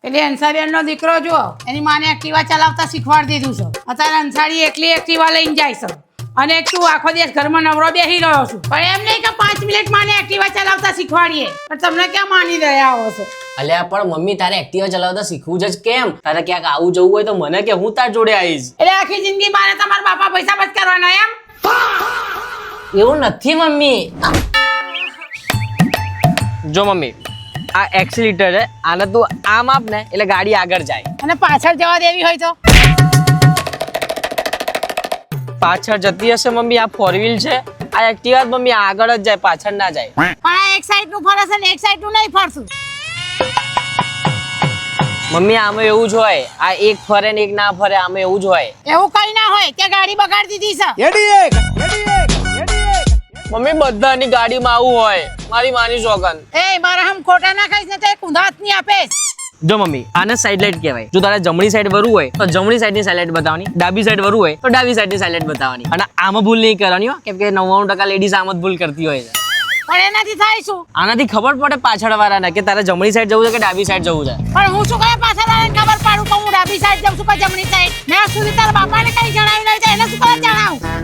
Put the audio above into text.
એટલે અંસારીનો દીકરો જુઓ એની માને એક્ટિવા ચલાવતા શીખવાડી દીધું છે. અત્યારે અંસારી એકલી એક્ટિવા લઈને જાય છે અને તું આખો દિવસ ઘરમાં નવરો બેસી રહ્યો છું. પણ એમ નહીં કે 5 મિનિટ માને એક્ટિવા ચલાવતા શીખવાડીએ, પણ તમને ક્યાં માની રહ્યા આવો છો? અલ્યા પણ મમ્મી તારે એક્ટિવા ચલાવતા શીખવું જ કેમ? તારે ક્યાંક આવું જવું હોય તો મને કે હું તાર જોડે આવીશ. એટલે આખી જિંદગી મારે તમારા બાપા પૈસા બચ કરવાના એમ? એવું નથી મમ્મી. જો મમ્મી આ એક્સિલેટર છે, આને તું આમ આપ ને એટલે ગાડી આગળ જાય. અને પાછળ જવા દેવી હોય તો? પાછળ જતી હશે મમ્મી. આ 4 વ્હીલ છે, આ એક્ટિવા મમ્મી આગળ જ જાય, પાછળ ના જાય. પણ આ એક સાઈડ નું ફરે છે ને એક સાઈડ નું નહીં ફરતું. મમ્મી આમાં એવું જ હોય, આ એક ફરે ને એક ના ફરે, આમાં એવું જ હોય. એવું કઈ ના હોય, ત્યાં ગાડી બગાડી દીધી છે. મમ્મી બધાની ગાડીમાં આવું હોય, મારી માની સોગન. એ મારા હમ ખોટા ના ખાઈશ ને તો એક ઊંધા હાથ ની આપેશ. જો મમ્મી આને સાઈડ લાઈટ કહેવાય. જો તારે જમણી સાઈડ વરવું હોય તો જમણી સાઈડ ની સાઈડ બતાવવાની, ડાબી સાઈડ વરવું હોય તો ડાબી સાઈડ ની સાઈડ બતાવવાની. અને આમાં ભૂલ નહીં કરવાની હો, કેમ કે 99% લેડીઝ આમ જ ભૂલ કરતી હોય છે. પણ એનાથી થાય શું? આનાથી ખબર પડે પાછળ વાળાને કે તારે જમણી સાઈડ જવું છે કે ડાબી સાઈડ જવું છે. પણ હું શું કયા પાછળ વાળાને ખબર પાડું કે હું ડાબી સાઈડ જઉં છું કે જમણી સાઈડ? મેં સુધી તારા બાપાને કઈ જણાવ્યું નહીં તો એને શું કરે જણાવું?